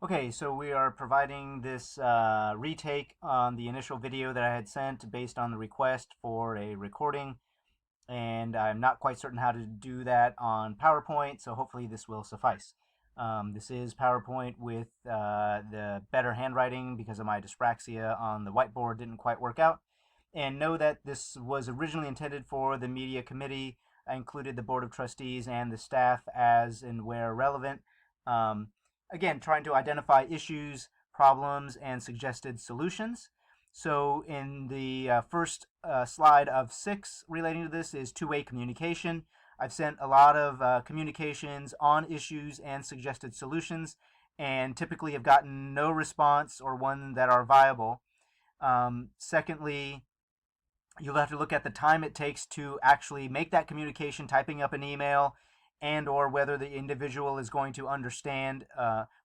Okay, so we are providing this retake on the initial video that I had sent based on the request for a recording, and I'm not quite certain how to do that on PowerPoint, so hopefully this will suffice. This is PowerPoint with the better handwriting because of my dyspraxia on the whiteboard didn't quite work out. And know that this was originally intended for the media committee. I included the board of trustees and the staff as and where relevant. Um, Again, trying to identify issues, problems, and suggested solutions. So in the first slide of 6 relating to this is two-way communication. I've sent a lot of communications on issues and suggested solutions, and typically have gotten no response or one that are viable. Secondly, you'll have to look at the time it takes to actually make that communication, typing up an email, and or whether the individual is going to understand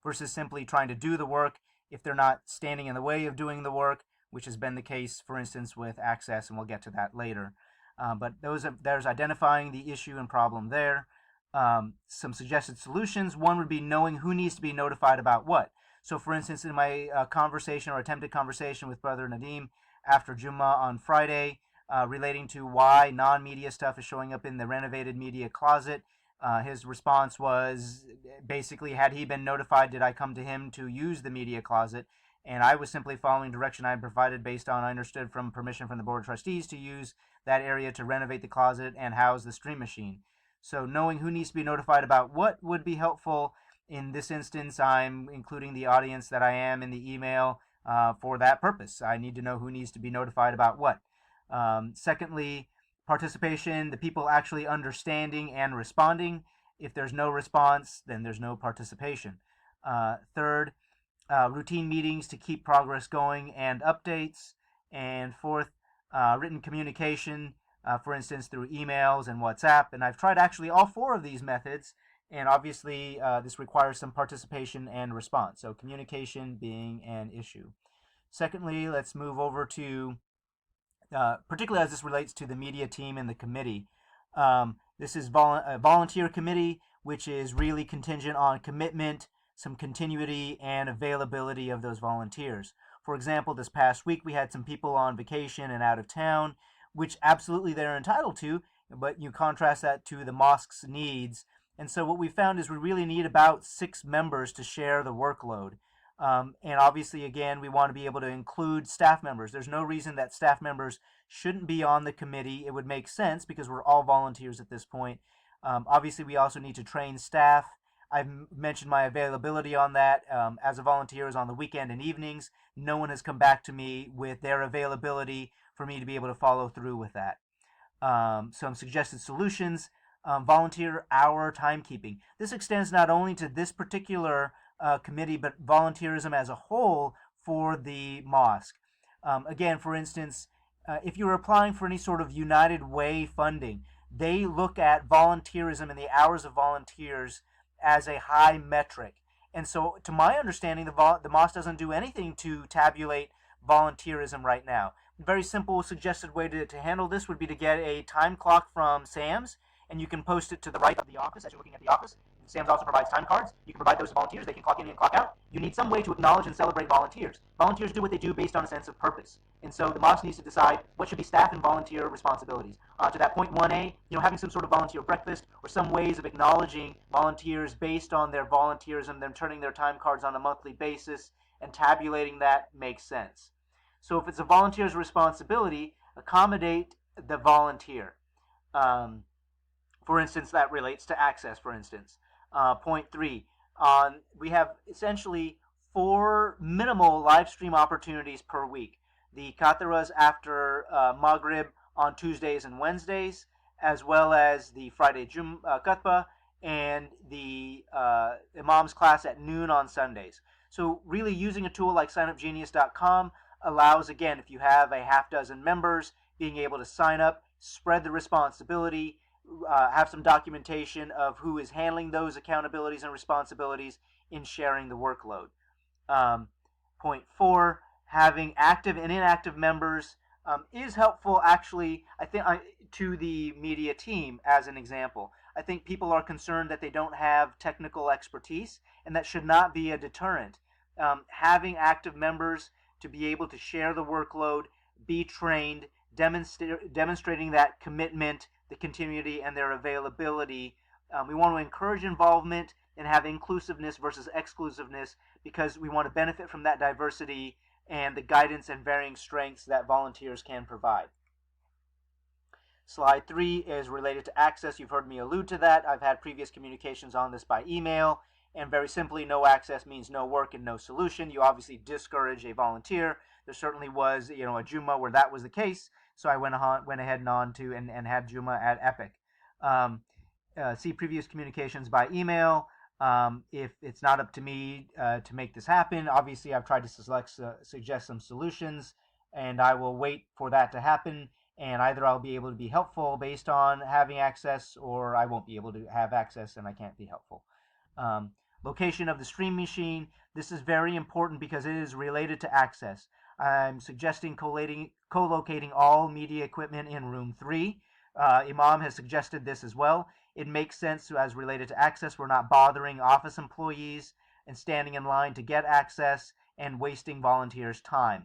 versus simply trying to do the work if they're not standing in the way of doing the work, which has been the case, for instance, with Access, and we'll get to that later. But there's identifying the issue and problem there. Some suggested solutions. One would be knowing who needs to be notified about what. So, for instance, in my conversation or attempted conversation with Brother Nadim after Jummah on Friday, relating to why non-media stuff is showing up in the renovated media closet, his response was basically, had he been notified, did I come to him to use the media closet? And I was simply following direction I had provided based on, I understood from permission from the board of trustees to use that area to renovate the closet and house the stream machine. So knowing who needs to be notified about what would be helpful. In this instance, I'm including the audience that I am in the email for that purpose. I need to know who needs to be notified about what. Secondly, participation, the people actually understanding and responding. If there's no response, then there's no participation. Third, routine meetings to keep progress going and updates. And fourth, written communication, for instance, through emails and WhatsApp. And I've tried actually all four of these methods, and obviously this requires some participation and response. So communication being an issue. Secondly, let's move over to particularly as this relates to the media team and the committee. This is a volunteer committee, which is really contingent on commitment, some continuity, and availability of those volunteers. For example, this past week we had some people on vacation and out of town, which absolutely they're entitled to, but you contrast that to the mosque's needs. And so what we found is we really need about 6 members to share the workload. And obviously, again, we want to be able to include staff members. There's no reason that staff members shouldn't be on the committee. It would make sense because we're all volunteers at this point. Obviously, we also need to train staff. I've mentioned my availability on that. As a volunteer is on the weekend and evenings. No one has come back to me with their availability for me to be able to follow through with that. Some suggested solutions. Volunteer hour timekeeping. This extends not only to this particular committee, but volunteerism as a whole for the mosque. Again, for instance, if you're applying for any sort of United Way funding, they look at volunteerism and the hours of volunteers as a high metric. And so, to my understanding, the mosque doesn't do anything to tabulate volunteerism right now. A very simple suggested way to handle this would be to get a time clock from Sam's, and you can post it to the right of the office as you're looking at the office. Sam's also provides time cards. You can provide those to volunteers. They can clock in and clock out. You need some way to acknowledge and celebrate volunteers. Volunteers do what they do based on a sense of purpose. And so the mosque needs to decide what should be staff and volunteer responsibilities. To that point 1A, having some sort of volunteer breakfast or some ways of acknowledging volunteers based on their volunteerism, them turning their time cards on a monthly basis and tabulating that makes sense. So if it's a volunteer's responsibility, accommodate the volunteer. For instance, that relates to access, for instance. Point 3, we have essentially 4 minimal live stream opportunities per week. The Kataras after Maghrib on Tuesdays and Wednesdays, as well as the Friday Khutbah and the Imam's class at noon on Sundays. So really using a tool like signupgenius.com allows, again, if you have a half dozen members, being able to sign up, spread the responsibility, have some documentation of who is handling those accountabilities and responsibilities in sharing the workload. Point 4, having active and inactive members is helpful, actually, I think, to the media team, as an example. I think people are concerned that they don't have technical expertise, and that should not be a deterrent. having active members to be able to share the workload, be trained, demonstrating that commitment, the continuity, and their availability. We want to encourage involvement and have inclusiveness versus exclusiveness because we want to benefit from that diversity and the guidance and varying strengths that volunteers can provide. Slide 3 is related to access. You've heard me allude to that. I've had previous communications on this by email, and very simply, no access means no work and no solution. You obviously discourage a volunteer. There certainly was, a Juma where that was the case, so I went ahead and on to and had Juma at Epic. See previous communications by email. If it's not up to me to make this happen, obviously I've tried to suggest some solutions, and I will wait for that to happen. And either I'll be able to be helpful based on having access, or I won't be able to have access and I can't be helpful. Location of the stream machine. This is very important because it is related to access. I'm suggesting co-locating all media equipment in room 3. Imam has suggested this as well. It makes sense as related to access. We're not bothering office employees and standing in line to get access and wasting volunteers' time.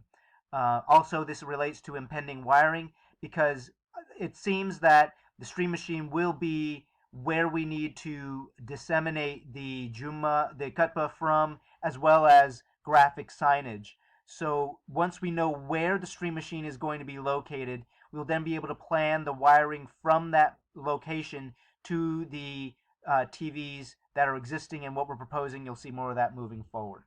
Also, this relates to impending wiring because it seems that the stream machine will be where we need to disseminate the khutbah from, as well as graphic signage. So once we know where the stream machine is going to be located, we'll then be able to plan the wiring from that location to the TVs that are existing and what we're proposing. You'll see more of that moving forward.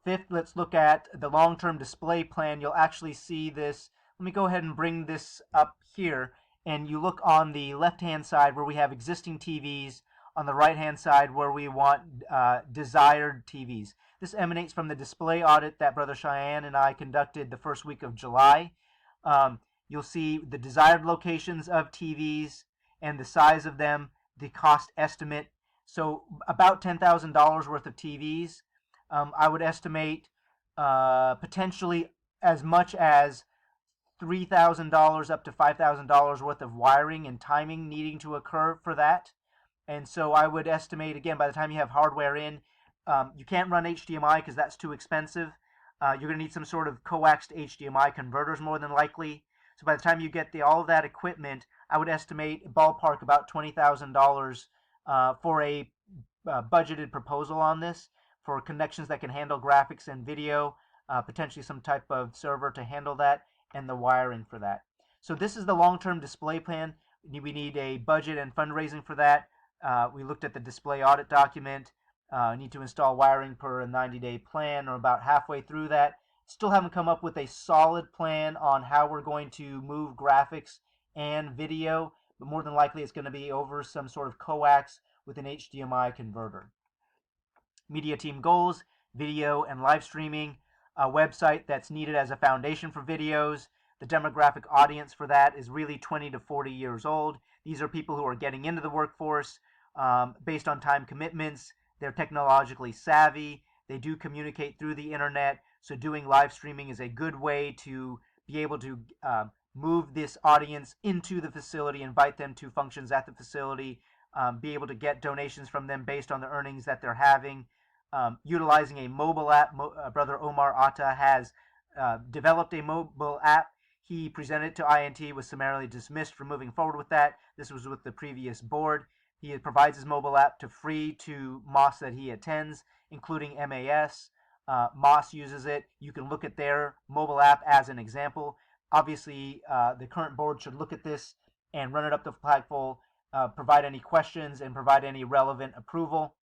Fifth, let's look at the long-term display plan. You'll actually see this. Let me go ahead and bring this up here. And you look on the left-hand side where we have existing TVs, on the right-hand side where we want desired TVs. This emanates from the display audit that Brother Cheyenne and I conducted the first week of July. You'll see the desired locations of TVs and the size of them, the cost estimate. So about $10,000 worth of TVs. I would estimate potentially as much as $3,000 up to $5,000 worth of wiring and timing needing to occur for that. And so I would estimate, again, by the time you have hardware in, you can't run HDMI because that's too expensive. You're going to need some sort of coaxed HDMI converters more than likely. So by the time you get all of that equipment, I would estimate ballpark about $20,000 for a budgeted proposal on this, for connections that can handle graphics and video, potentially some type of server to handle that, and the wiring for that. So this is the long-term display plan. We need a budget and fundraising for that. We looked at the display audit document. Need to install wiring per a 90-day plan, or about halfway through that. Still haven't come up with a solid plan on how we're going to move graphics and video, but more than likely it's going to be over some sort of coax with an HDMI converter. Media team goals: video and live streaming, a website that's needed as a foundation for videos. The demographic audience for that is really 20 to 40 years old. These are people who are getting into the workforce based on time commitments. They're technologically savvy. They do communicate through the internet. So doing live streaming is a good way to be able to move this audience into the facility, invite them to functions at the facility, be able to get donations from them based on the earnings that they're having. Utilizing a mobile app. Brother Omar Atta has developed a mobile app. He presented it to INT, was summarily dismissed for moving forward with that. This was with the previous board. He provides his mobile app free to mosques that he attends, including MAS. MOS uses it. You can look at their mobile app as an example. Obviously, the current board should look at this and run it up the flagpole, provide any questions, and provide any relevant approval.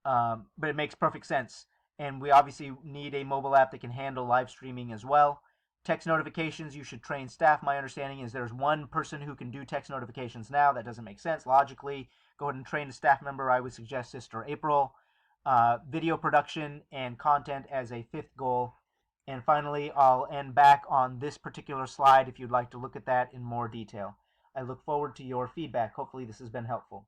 But it makes perfect sense. And we obviously need a mobile app that can handle live streaming as well. Text notifications, you should train staff. My understanding is there's one person who can do text notifications now. That doesn't make sense logically. Go ahead and train a staff member. I would suggest Sister April. Video production and content as a fifth goal. And finally, I'll end back on this particular slide if you'd like to look at that in more detail. I look forward to your feedback. Hopefully this has been helpful.